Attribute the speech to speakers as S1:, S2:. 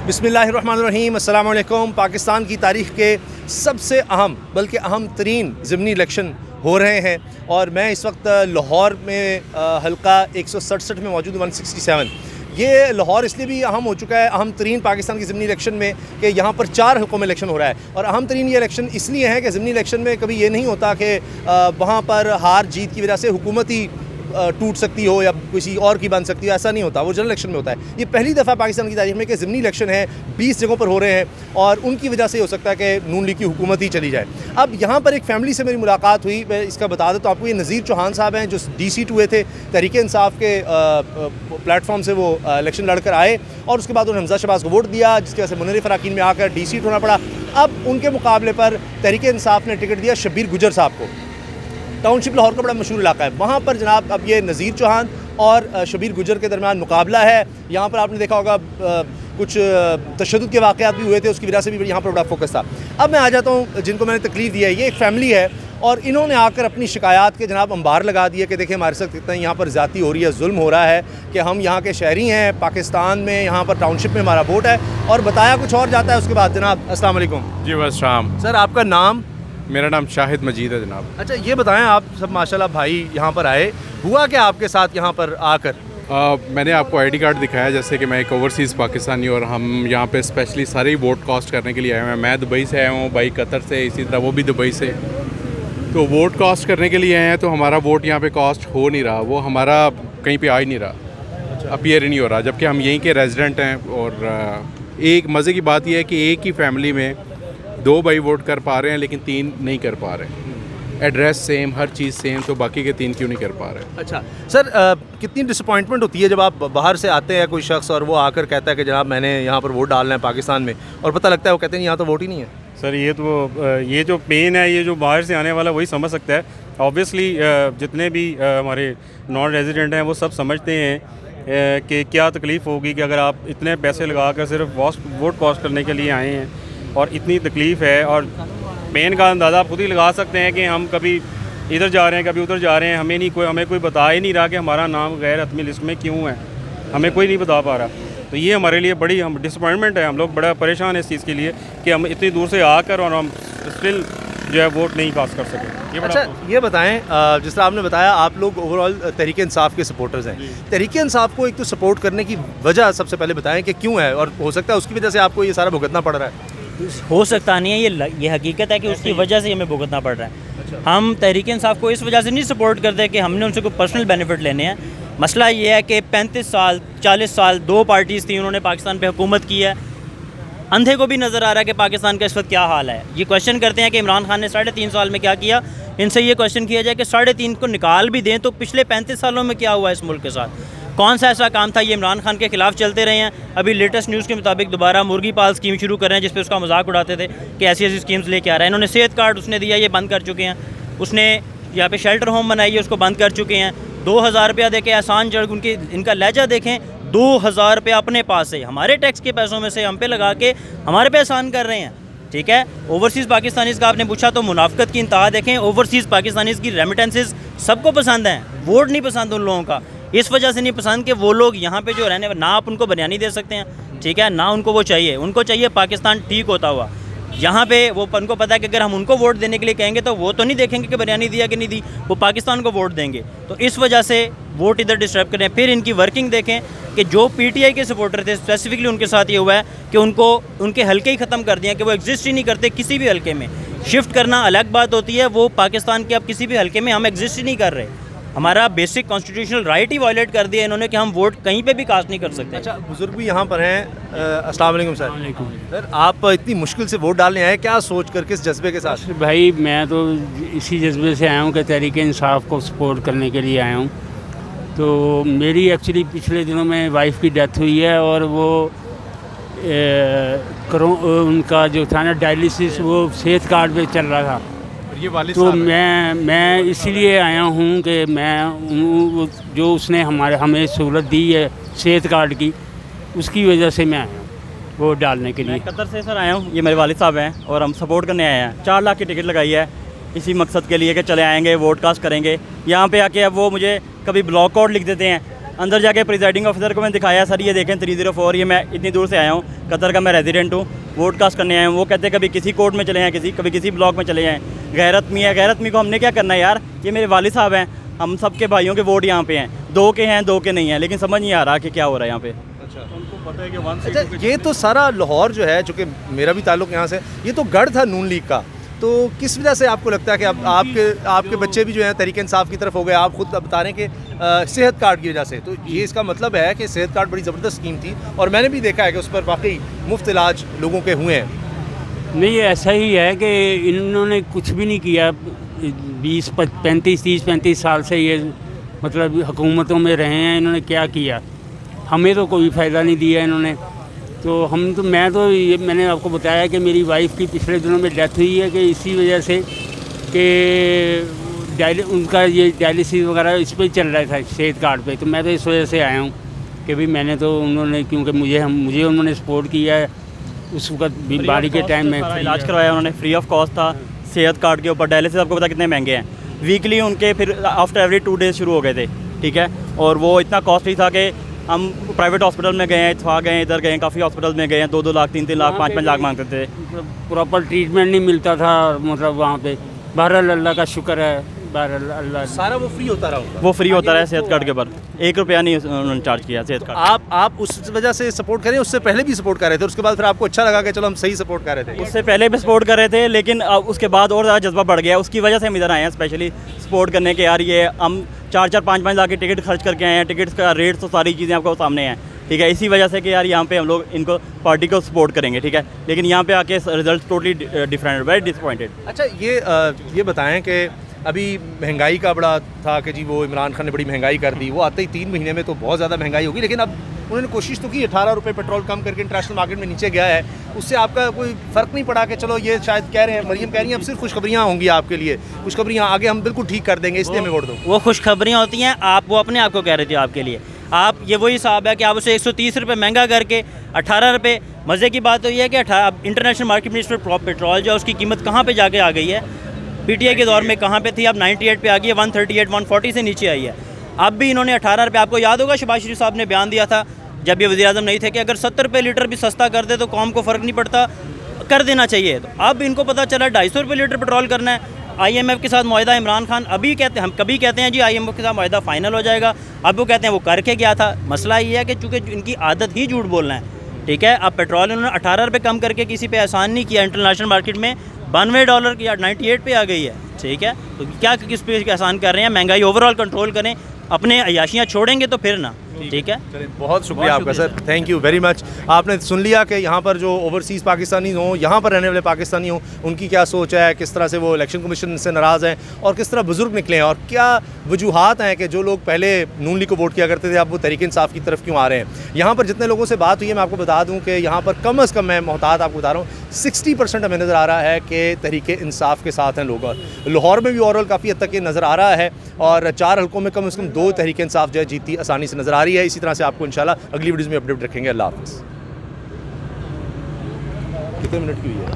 S1: बिस्मिल्लाहिर्रहमानिर्रहीम, अस्सलाम वालेकुम। पाकिस्तान की तारीख़ के सबसे अहम बल्कि अहम तरीन ज़िमनी इलेक्शन हो रहे हैं और मैं इस वक्त लाहौर में हल्का 167 में मौजूद 167। ये लाहौर इसलिए भी अहम हो चुका है, अहम तरीन पाकिस्तान की ज़िमनी इलेक्शन में, कि यहाँ पर 4 हल्कों में इलेक्शन हो रहा है। और अहम तरीन ये इलेक्शन इसलिए है कि ज़िमनी इलेक्शन में कभी ये नहीं होता कि वहाँ पर हार जीत की वजह से हुकूमत ही टूट सकती हो या किसी और की बन सकती हो, ऐसा नहीं होता। वो जनरल इलेक्शन में होता है। ये पहली दफ़ा पाकिस्तान की तारीख में कि ज़िमनी इलेक्शन है, 20 जगहों पर हो रहे हैं और उनकी वजह से हो सकता है कि नून लीग की हुकूमत ही चली जाए। अब यहाँ पर एक फ़ैमिली से मेरी मुलाकात हुई, मैं इसका बता दें तो आपको, ये नज़ीर चौहान साहब हैं जो DC हुए थे, तहरीक इंसाफ के प्लेटफॉर्म से वो इलेक्शन लड़कर आए और उसके बाद उन्होंने हमजा शहबाज को वोट दिया, जिसकी वजह से मुनव्वर अराकीन में आकर DC होना पड़ा। अब उनके मुकाबले पर तहरीक इंसाफ ने टिकट दिया शब्बीर गुजर साहब को। टाउनशिप लाहौर का बड़ा मशहूर इलाका है, वहाँ पर जनाब अब ये नज़ीर चौहान और शब्बीर गुजर के दरमियान मुकाबला है। यहाँ पर आपने देखा होगा कुछ तशद्दुद के वाक़यात भी हुए थे, उसकी वजह से भी यहाँ पर बड़ा फोकस था। अब मैं आ जाता हूँ जिनको मैंने तकलीफ़ दी है। ये एक फ़ैमिली है और इन्होंने आकर अपनी शिकायत के जनाब अंबार लगा दिए कि देखिए हमारे साथ कितना यहाँ पर ज़्यादती हो रही है, जुल्म हो रहा है, कि हम यहाँ के शहरी हैं, पाकिस्तान में यहाँ पर टाउनशिप में हमारा वोट है, और बताया कुछ और जाता है उसके बाद। जनाब अस्सलाम वालेकुम।
S2: जी बस शाम।
S1: सर आपका नाम?
S2: मेरा नाम शाहिद मजीद है जनाब।
S1: अच्छा ये बताएं, आप सब माशाल्लाह भाई यहाँ पर आए, हुआ क्या आपके साथ यहाँ पर आकर?
S2: मैंने आपको ID कार्ड दिखाया, जैसे कि मैं एक ओवरसीज़ पाकिस्तानी और हम यहाँ पे स्पेशली सारे ही वोट कास्ट करने के लिए आए हैं। मैं दुबई से आया हूँ, भाई कतर से, इसी तरह वो भी दुबई से। तो वोट कास्ट करने के लिए आए हैं, तो हमारा वोट यहाँ पे कास्ट हो नहीं रहा, वो हमारा कहीं पे आ ही नहीं रहा, अपीयर ही नहीं हो रहा, जबकि हम यहीं के रेजिडेंट हैं। और एक मज़े की बात यह है कि एक ही फैमिली में 2 भाई वोट कर पा रहे हैं लेकिन 3 नहीं कर पा रहे। एड्रेस सेम, हर चीज़ सेम, तो बाकी के 3 क्यों नहीं कर पा रहे?
S1: अच्छा सर, कितनी डिसअपॉइंटमेंट होती है जब आप बाहर से आते हैं कोई शख्स और वो आकर कहता है कि जनाब मैंने यहाँ पर वोट डालना है पाकिस्तान में, और पता लगता है वो कहते हैं यहाँ तो वोट ही नहीं है।
S3: सर ये जो पेन है, ये जो बाहर से आने वाला वही समझ सकता है। ऑब्वियसली जितने भी हमारे नॉन रेजिडेंट हैं वो सब समझते हैं कि क्या तकलीफ़ होगी कि अगर आप इतने पैसे लगा कर सिर्फ वोट कास्ट करने के लिए आए हैं और इतनी तकलीफ़ है। और पेन का अंदाज़ा आप खुद ही लगा सकते हैं कि हम कभी इधर जा रहे हैं, कभी उधर जा रहे हैं, हमें कोई बता ही नहीं रहा कि हमारा नाम गैर हतमी लिस्ट में क्यों है, हमें कोई नहीं बता पा रहा। तो ये हमारे लिए बड़ी डिसअपॉइंटमेंट है। हम लोग बड़ा परेशान हैं इस चीज़ के लिए कि हम इतनी दूर से आकर और हम स्टिल जो है वोट नहीं कास्ट कर सके।
S1: अच्छा ये बताएं, जिस तरह आपने बताया आप लोग ओवरऑल तहरीक इंसाफ के सपोर्टर्स हैं, तहरीक इंसाफ को एक तो सपोर्ट करने की वजह सबसे पहले बताएं कि क्यों है, और हो सकता है उसकी वजह से आपको ये सारा भुगतना पड़ रहा है।
S4: हो सकता नहीं है, ये हकीकत है कि उसकी वजह से हमें भुगतना पड़ रहा है। अच्छा। हम तहरीक इंसाफ को इस वजह से नहीं सपोर्ट करते कि हमने उनसे कोई पर्सनल बेनिफिट लेने हैं। मसला ये है कि 35 साल 40 साल 2 पार्टीज़ थी, उन्होंने पाकिस्तान पे हुकूमत की है। अंधे को भी नज़र आ रहा है कि पाकिस्तान का इस वक्त क्या हाल है। ये क्वेश्चन करते हैं कि इमरान खान ने 3.5 साल में क्या किया। इनसे ये क्वेश्चन किया जाए कि 3.5 को निकाल भी दें तो पिछले 35 सालों में क्या हुआ इस मुल्क के साथ, कौन सा ऐसा काम था ये इमरान खान के खिलाफ चलते रहे हैं। अभी लेटेस्ट न्यूज़ के मुताबिक दोबारा मुर्गी पाल स्कीम शुरू कर रहे हैं, जिस पे उसका मजाक उड़ाते थे कि ऐसी ऐसी स्कीम्स लेके आ रहे हैं। इन्होंने सेहत कार्ड उसने दिया, ये बंद कर चुके हैं। उसने यहाँ पे शेल्टर होम बनाई है, उसको बंद कर चुके हैं। 2000 रुपया दे के एहसान जड़, इनका लहजा देखें, 2000 रुपया अपने पास से हमारे टैक्स के पैसों में से हम पे लगा के हमारे पे एहसान कर रहे हैं। ठीक है, ओवरसीज़ पाकिस्तानीज़ का आपने पूछा तो मुनाफिकत की इंतहा देखें। ओवरसीज़ पाकिस्तानीज़ की रेमिटेंसेस सबको पसंद हैं, वोट नहीं पसंद उन लोगों का। इस वजह से नहीं पसंद कि वो लोग यहाँ पे जो रहने, ना आप उनको बिरयानी दे सकते हैं, ठीक है, ना उनको वो चाहिए। उनको चाहिए पाकिस्तान ठीक होता हुआ। यहाँ पे वो उनको पता है कि अगर हम उनको वोट देने के लिए कहेंगे तो वो तो नहीं देखेंगे कि बिरयानी दिया कि नहीं दी, वो पाकिस्तान को वोट देंगे। तो इस वजह से वोट इधर डिस्टर्ब करें। फिर इनकी वर्किंग देखें कि जो PTI के सपोर्टर थे, स्पेसिफिकली उनके साथ ये हुआ है कि उनको उनके हल्के ही ख़त्म कर दिया, कि वो एग्जिस्ट ही नहीं करते किसी भी हल्के में। शिफ्ट करना अलग बात होती है, वो पाकिस्तान के अब किसी भी हल्के में हम एग्जिस्ट ही नहीं कर रहे। हमारा बेसिक कॉन्स्टिट्यूशनल राइट ही वायलेट कर दिया इन्होंने कि हम वोट कहीं पे भी कास्ट नहीं कर सकते।
S1: अच्छा, बुजुर्ग भी यहाँ पर हैं। अस्सलाम वालेकुम सर। सर आप इतनी मुश्किल से वोट डालने आए, क्या सोच कर, किस जज्बे के साथ?
S5: भाई मैं तो इसी जज्बे से आया हूँ कि तहरीक इंसाफ को सपोर्ट करने के लिए आया हूँ। तो मेरी एक्चुअली पिछले दिनों में वाइफ की डेथ हुई है और वो उनका जो था ना डायलिसिस, वो सेहत कार्ड पे चल रहा था। तो मैं इसीलिए आया हूँ कि मैं जो उसने हमें सहूलत दी है सेहत कार्ड की, उसकी वजह से मैं आया हूँ वोट डालने के लिए।
S4: मैं कतर से सर आया हूँ, ये मेरे वालिद साहब हैं और हम सपोर्ट करने आए हैं। 4 लाख की टिकट लगाई है इसी मकसद के लिए कि चले आएँगे वोट कास्ट करेंगे। यहाँ पे आके अब वो मुझे कभी ब्लॉक कोड लिख देते हैं, अंदर जाके प्रिजाइडिंग ऑफिसर को मैंने दिखाया, सर ये देखें 304, ये मैं इतनी दूर से आया हूँ, कतर का मैं रेजिडेंट हूँ, वोट कास्ट करने आया हूँ। वो कहते हैं कभी किसी कोर्ट में चले जाएँ, कभी किसी ब्लॉक में चले जाएँ। गैरत मी है, गैरत मी को हमने क्या करना है यार, ये मेरे वालिद साहब हैं, हम सबके भाइयों के वोट यहाँ पे हैं, 2 के हैं 2 के नहीं हैं, लेकिन समझ नहीं आ रहा कि क्या हो रहा है यहाँ पे।
S1: अच्छा, ये तो सारा लाहौर जो है, चूँकि मेरा भी ताल्लुक यहाँ से, ये तो गढ़ था नून लीग का, तो किस वजह से आपको लगता है कि अब आपके बच्चे भी जो हैं तहरीक इंसाफ की तरफ हो गए? आप खुद बता रहे हैं कि सेहत कार्ड की वजह से, तो ये इसका मतलब है कि सेहत कार्ड बड़ी ज़बरदस्त स्कीम थी और मैंने भी देखा है कि उस पर वाकई मुफ्त इलाज लोगों के हुए हैं।
S5: नहीं, ऐसा ही है कि इन्होंने कुछ भी नहीं किया 30-35 साल से, ये मतलब हुकूमतों में रहे हैं, इन्होंने क्या किया? हमें तो कोई फ़ायदा नहीं दिया इन्होंने। तो मैंने आपको बताया कि मेरी वाइफ़ की पिछले दिनों में डेथ हुई है कि इसी वजह से कि उनका ये डायलिसिस वगैरह इस पर चल रहा था सेहत कार्ड पे। तो मैं तो इस वजह से आया हूँ कि भाई मैंने तो उन्होंने, क्योंकि मुझे उन्होंने सपोर्ट किया है उस वक्त बीमारी के टाइम में।
S4: इलाज करवाया उन्होंने, फ्री ऑफ कॉस्ट था सेहत कार्ड के ऊपर। डायलिसिस आपको पता कितने महंगे हैं, वीकली उनके फिर आफ्टर एवरी 2 डेज़ शुरू हो गए थे, ठीक है। और वो इतना कॉस्टली था कि हम प्राइवेट हॉस्पिटल में गए हैं, इत्तेफाक गए, इधर गए, काफ़ी हॉस्पिटल में गए हैं, 2-2 लाख 3-3 लाख 5-5 लाख मांगते थे।
S5: प्रॉपर ट्रीटमेंट नहीं मिलता था, मतलब वहाँ पे। बहरहाल अल्लाह का शुक्र है, बहरहाल अल्लाह
S1: सारा वो फ्री होता रहा,
S4: वो फ्री होता रहा सेहत कार्ड के ऊपर, 1 रुपया नहीं उन्होंने चार्ज किया सेहत कार्ड।
S1: आप उस वजह से सपोर्ट करें, उससे पहले भी सपोर्ट कर रहे थे, उसके बाद फिर आपको अच्छा लगा कि चलो हम सही सपोर्ट कर रहे थे?
S4: उससे पहले भी सपोर्ट कर रहे थे, लेकिन उसके बाद और ज़्यादा जज्बा बढ़ गया, उसकी वजह से हम इधर आए हैं स्पेशली सपोर्ट करने के। यार ये हम 4-4 5-5 लाख की टिकट खर्च करके आए हैं, टिकट्स का रेट तो सारी चीज़ें आपको सामने हैं, ठीक है। इसी वजह से कि यार यहाँ पे हम लोग इनको पार्टी को सपोर्ट करेंगे, ठीक है, लेकिन यहाँ पे आके result totally different, very disappointed.
S1: अच्छा, ये बताएं कि अभी महंगाई का बड़ा था कि जी वो इमरान खान ने बड़ी महंगाई कर दी, वो आते ही 3 महीने में तो बहुत ज़्यादा महंगाई होगी, लेकिन अब उन्होंने कोशिश तो की, 18 रुपये पेट्रोल कम करके इंटरनेशनल मार्केट में नीचे गया है, उससे आपका कोई फ़र्क नहीं पड़ा कि चलो ये शायद कह रहे हैं, मरियम कह रही हैं अब सिर्फ खुशखबरियाँ होंगी आपके लिए, खुशखबरियाँ आगे हम बिल्कुल ठीक कर देंगे, इसलिए हमें वोट दो।
S4: वो खुशखबरियाँ होती हैं, आप वो अपने आप को कह रहे थे आपके लिए। आप ये वही हिसाब है कि आप उसे 130 रुपये महंगा करके 18 रुपये, मज़े की बात तो ये है कि इंटरनेशनल मार्केट में इस पर पेट्रोल जो है उसकी कीमत कहाँ पे जाके आ गई है, पीटीआई के दौर में कहाँ पे थी, अब 98 पे आ गई है, 138 140 से नीचे आई है। अब भी इन्होंने 18 रुपये, आपको याद होगा शहबाज शरीफ साहब ने बयान दिया था जब ये वज़ीर-ए-आज़म नहीं थे कि अगर 70 रुपये लीटर भी सस्ता कर दे तो कौम को फ़र्क नहीं पड़ता, कर देना चाहिए। तो अब इनको पता चला 250 रुपये लीटर पेट्रोल करना है। IMF के साथ मुआहदा इमरान खान अभी कहते हैं, हम कभी कहते हैं जी IMF के साथ मुआहदा फाइनल हो जाएगा, अब वो कहते हैं वो करके क्या था। मसला ये है कि चूँकि इनकी आदत ही झूठ बोलना है, ठीक है। अब पेट्रोल इन्होंने 18 रुपये कम करके किसी पे एहसान नहीं किया, इंटरनेशनल मार्केट में $92 की 98 पे आ गई है, ठीक है। तो क्या किस पे एहसान कर रहे हैं? महंगाई ओवरऑल कंट्रोल करें, अपने अयाशियाँ छोड़ेंगे तो फिर ना, ठीक है।
S1: चलिए, बहुत शुक्रिया आपका sir, thank you very much. आपने सुन लिया कि यहाँ पर जो ओवरसीज़ पाकिस्तानी हों, यहाँ पर रहने वाले पाकिस्तानी हों, उनकी क्या सोच है, किस तरह से वो इलेक्शन कमीशन से नाराज़ हैं और किस तरह बुज़ुर्ग निकले हैं और क्या वजूहात हैं कि जो लोग पहले नून लीग को वोट किया करते थे अब वो तहरीक इंसाफ की तरफ क्यों आ रहे हैं। यहाँ पर जितने लोगों से बात हुई है, मैं आपको बता दूँ कि यहाँ पर कम अज़ कम, मैं मोहतात आपको बता रहा हूँ, 60% हमें नज़र आ रहा है कि तहरीक इंसाफ के साथ हैं लोग। लाहौर में भी ओवरऑल काफ़ी हद तक ये नज़र आ रहा है और 4 हल्कों में कम से कम 2 तहरीक इंसाफ जो है जीती आसानी से नज़र आ रही है। इसी तरह से आपको इंशाल्लाह अगली वीडियोज़ में अपडेट रखेंगे। अल्लाह हाफ़िज़। कितने मिनट की हुई है?